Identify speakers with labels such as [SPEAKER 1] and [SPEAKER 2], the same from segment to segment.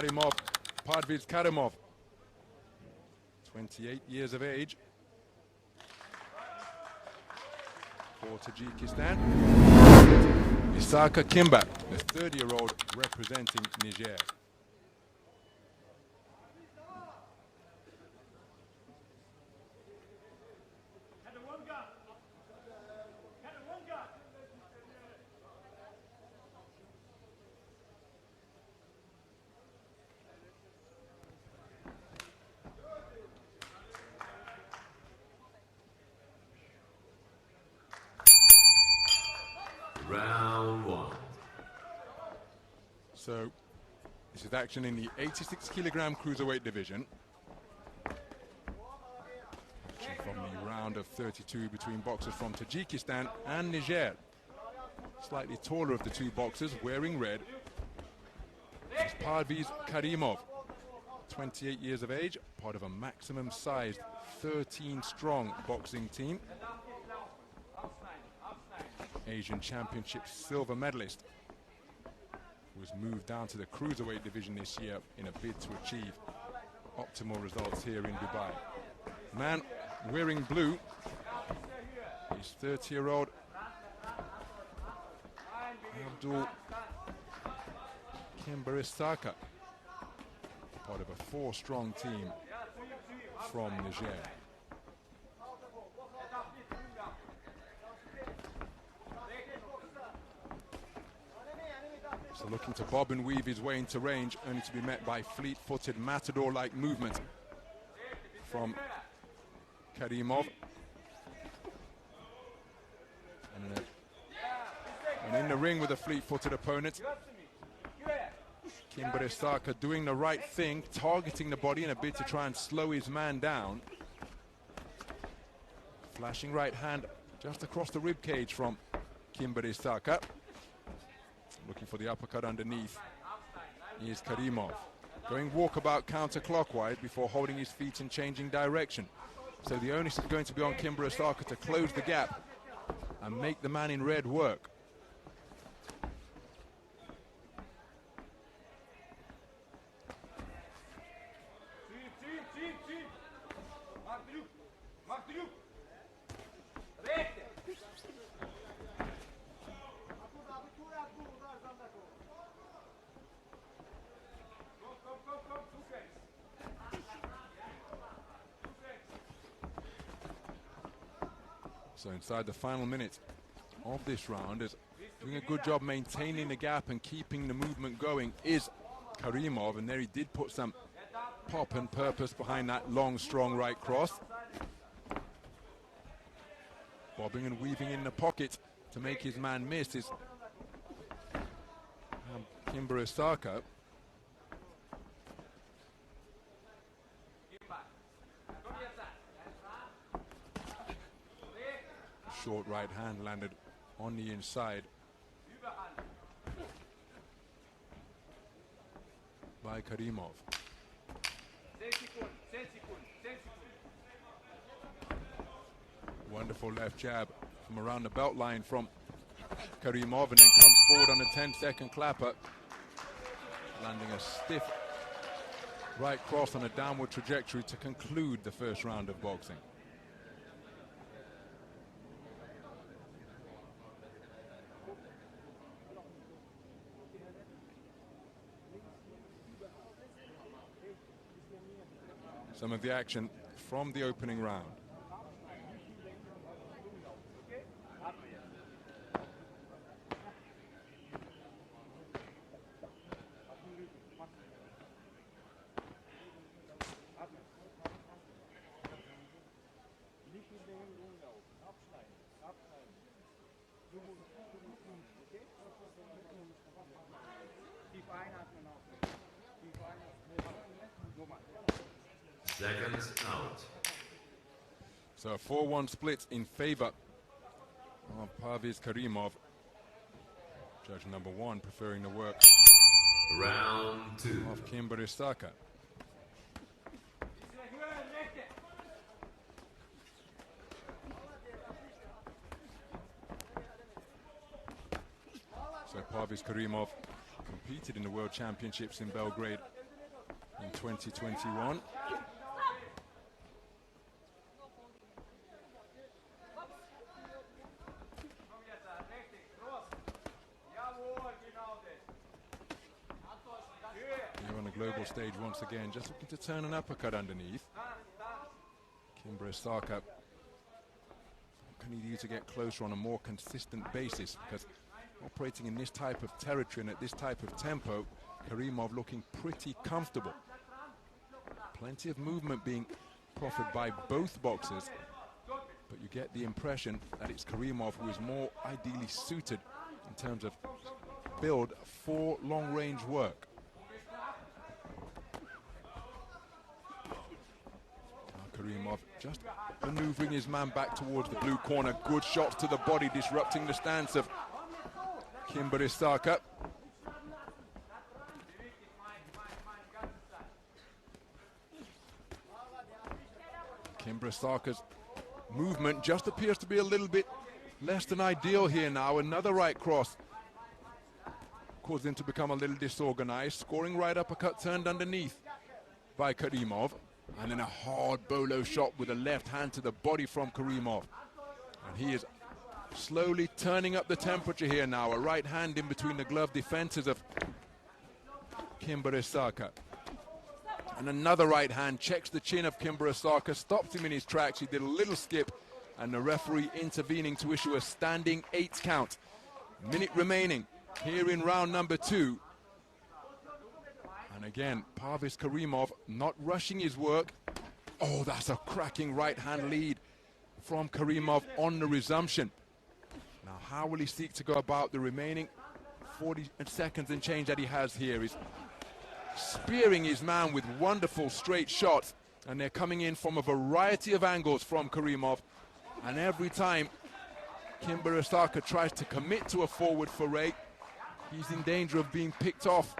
[SPEAKER 1] Parviz KARIMOV, 28 years of age, for Tajikistan. ISSAKA KIMBA, the 30-year-old representing Niger.
[SPEAKER 2] Round one.
[SPEAKER 1] So, this is action in the 86-kilogram cruiserweight division. Action from the round of 32 between boxers from Tajikistan and Niger. Slightly taller of the two boxers, wearing red, is Parviz KARIMOV, 28 years of age, part of a maximum-sized 13-strong boxing team. Asian Championship silver medalist, who was moved down to the cruiserweight division this year in a bid to achieve optimal results here in Dubai. Man wearing blue is 30-year-old Abdoul ISSAKA, part of a 4-strong team from Niger. So looking to bob and weave his way into range, only to be met by fleet-footed matador-like movement from KARIMOV. And in the ring with a fleet-footed opponent, KIMBA ISSAKA doing the right thing, targeting the body in a bid to try and slow his man down. Flashing right hand just across the rib cage from KIMBA ISSAKA. Looking for the uppercut underneath is KARIMOV. Going walkabout counterclockwise before holding his feet and changing direction. So the onus is going to be on KIMBA ISSAKA to close the gap and make the man in red work. So inside the final minute of this round, is doing a good job maintaining the gap and keeping the movement going is KARIMOV, and there he did put some pop and purpose behind that long, strong right cross. Bobbing and weaving in the pocket to make his man miss is KIMBA ISSAKA. Short right hand landed on the inside by KARIMOV. Wonderful left jab from around the belt line from KARIMOV, and then comes forward on a 10-second clapper, landing a stiff right cross on a downward trajectory to conclude the first round of boxing. Some of the action from the opening round.
[SPEAKER 2] Seconds out.
[SPEAKER 1] So a 4-1 split in favor of Parviz KARIMOV. Judge number 1 preferring the work
[SPEAKER 2] Round 2
[SPEAKER 1] of KIMBA ISSAKA. So Parviz KARIMOV competed in the World Championships in Belgrade in 2021. Here on the global stage once again, just looking to turn an uppercut underneath. KIMBA ISSAKA, what can he do to get closer on a more consistent basis? Because operating in this type of territory and at this type of tempo, KARIMOV looking pretty comfortable. Plenty of movement being proffered by both boxers, but you get the impression that it's KARIMOV who is more ideally suited in terms of build for long-range work. KARIMOV just maneuvering his man back towards the blue corner. Good shots to the body, disrupting the stance of KIMBA ISSAKA. KIMBA ISSAKA's movement just appears to be a little bit less than ideal here now. Another right cross caused him to become a little disorganized. Scoring right uppercut turned underneath by KARIMOV. And then a hard bolo shot with a left hand to the body from KARIMOV. And he is slowly turning up the temperature here now. A right hand in between the glove defenses of KIMBA ISSAKA. And another right hand checks the chin of KIMBA ISSAKA, stops him in his tracks. He did a little skip, and the referee intervening to issue a standing 8 count. Minute remaining here in round number 2. And again, Parviz KARIMOV not rushing his work. Oh, that's a cracking right hand lead from KARIMOV on the resumption. Now, how will he seek to go about the remaining 40 seconds and change that he has here? He's spearing his man with wonderful straight shots, and they're coming in from a variety of angles from KARIMOV. And every time KIMBA ISSAKA tries to commit to a forward foray, he's in danger of being picked off.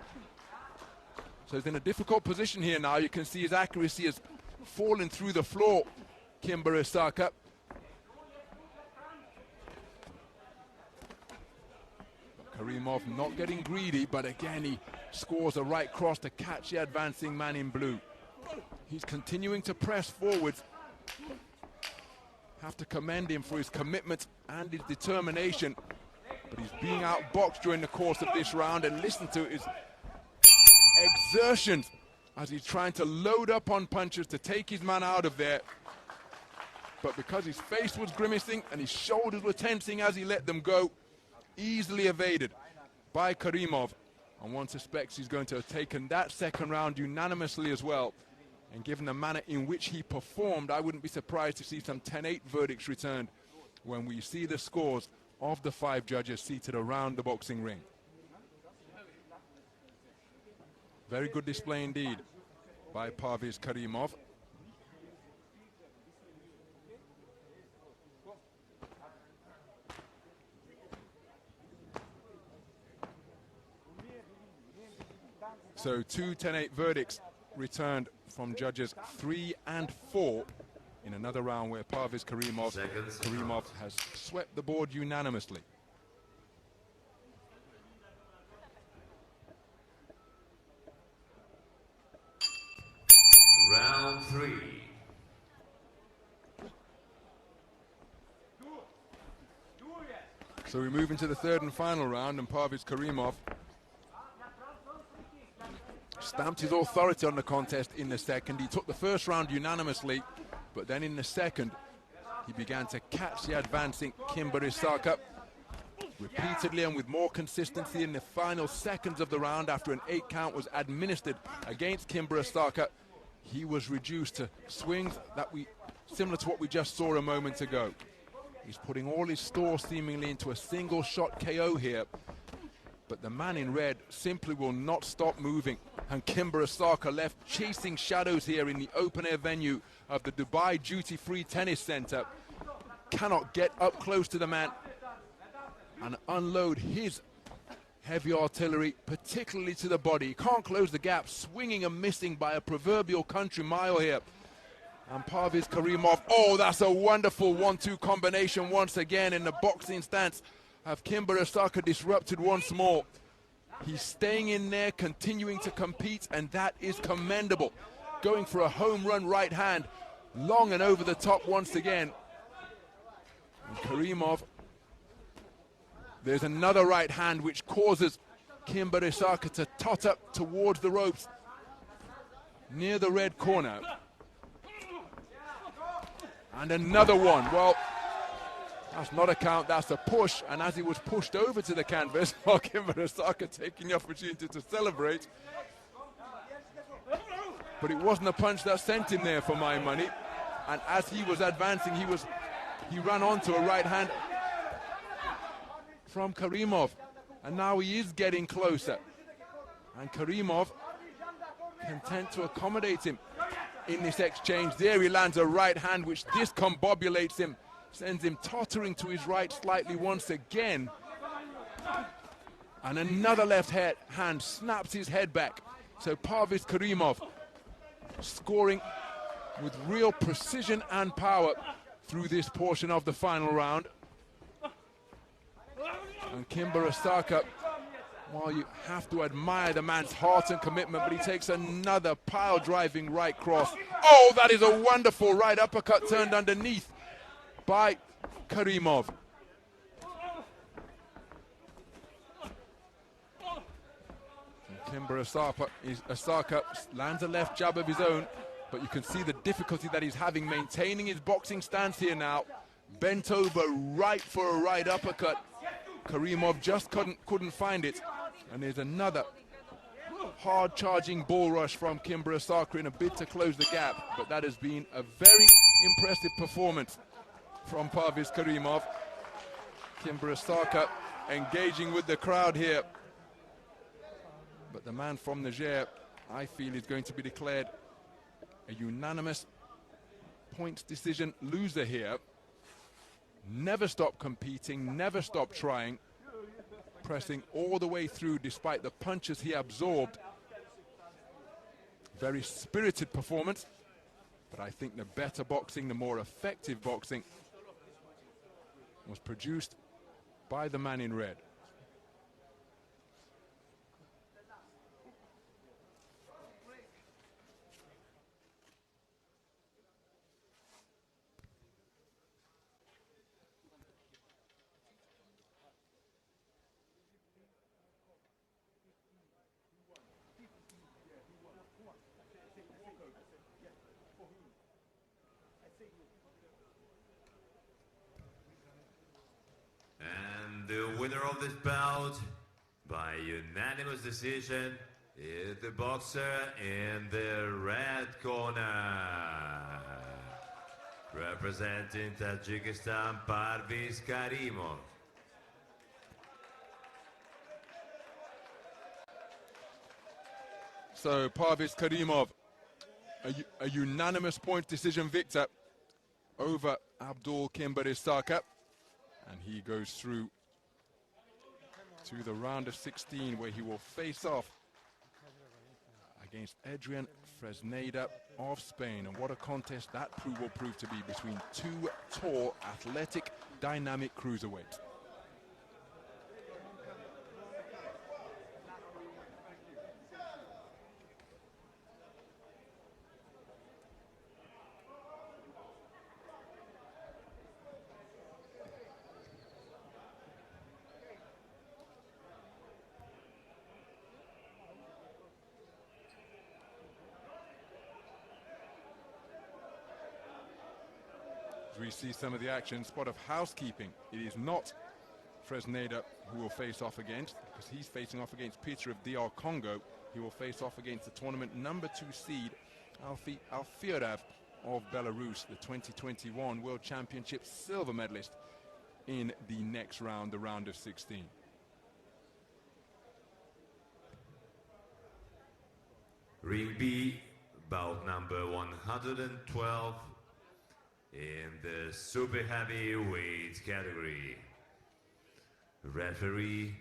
[SPEAKER 1] So he's in a difficult position here now. You can see his accuracy has fallen through the floor, KIMBA ISSAKA. KARIMOV not getting greedy, but again he scores a right cross to catch the advancing man in blue. He's continuing to press forwards. Have to commend him for his commitment and his determination. But he's being outboxed during the course of this round, and listen to his exertions as he's trying to load up on punches to take his man out of there. But because his face was grimacing and his shoulders were tensing as he let them go, easily evaded by KARIMOV. And one suspects he's going to have taken that second round unanimously as well. And given the manner in which he performed, I wouldn't be surprised to see some 10-8 verdicts returned when we see the scores of the 5 judges seated around the boxing ring. Very good display indeed by Parviz KARIMOV. So 2 10-8 verdicts returned from judges 3 and 4 in another round where Parviz KARIMOV has swept the board unanimously.
[SPEAKER 2] Round 3.
[SPEAKER 1] So we move into the third and final round, and Parviz KARIMOV stamped his authority on the contest in the second. He took the first round unanimously, but then in the second, he began to catch the advancing KIMBA ISSAKA repeatedly and with more consistency in the final seconds of the round. After an 8 count was administered against KIMBA ISSAKA, he was reduced to swings that similar to what we just saw a moment ago. He's putting all his store seemingly into a single shot KO here, but the man in red simply will not stop moving, and KIMBA ISSAKA left chasing shadows here in the open air venue of the Dubai Duty Free Tennis Center. Cannot get up close to the man and unload his heavy artillery, particularly to the body. He can't close the gap, swinging and missing by a proverbial country mile here. And Parviz KARIMOV, oh, that's a wonderful 1-2 combination once again in the boxing stance of KIMBA ISSAKA disrupted once more. He's staying in there, continuing to compete, and that is commendable. Going for a home run right hand, long and over the top once again. And Karimov, there's another right hand which causes KIMBA ISSAKA to totter towards the ropes near the red corner. And another one. Well, that's not a count, that's a push. And as he was pushed over to the canvas, while KIMBA ISSAKA taking the opportunity to celebrate. But it wasn't a punch that sent him there for my money. And as he was advancing, he ran onto a right hand from Karimov. And now he is getting closer. And Karimov, content to accommodate him in this exchange. There he lands a right hand which discombobulates him, sends him tottering to his right slightly once again. And another left hand snaps his head back. So Parviz Karimov scoring with real precision and power through this portion of the final round. And KIMBA ISSAKA, while you have to admire the man's heart and commitment, but he takes another pile-driving right cross. Oh, that is a wonderful right uppercut turned underneath by Karimov. KIMBA ISSAKA lands a left jab of his own, but you can see the difficulty that he's having maintaining his boxing stance here now. Bent over right for a right uppercut. Karimov just couldn't find it. And there's another hard charging bull rush from KIMBA ISSAKA in a bid to close the gap. But that has been a very impressive performance from Parviz Karimov. KIMBA ISSAKA engaging with the crowd here. But the man from Niger, I feel, is going to be declared a unanimous points decision loser here. Never stopped competing, never stopped trying, pressing all the way through despite the punches he absorbed. Very spirited performance, but I think the better boxing, the more effective boxing was produced by the man in red.
[SPEAKER 2] The winner of this bout by unanimous decision is the boxer in the red corner, representing Tajikistan, Parviz Karimov.
[SPEAKER 1] So Parviz Karimov, a unanimous point decision victor over Abdoul KIMBA ISSAKA, and he goes through to the round of 16, where he will face off against Adrian Fresneda of Spain. And what a contest that will prove to be between two tall, athletic, dynamic cruiserweights. We see some of the action, spot of housekeeping. It is not Fresneda who will face off against, because he's facing off against Peter of DR Congo. He will face off against the tournament number 2 seed, Alfiorav of Belarus, the 2021 World Championship silver medalist in the next round, the round of 16.
[SPEAKER 2] Ring B, bout number 112. In the super heavyweight category, referee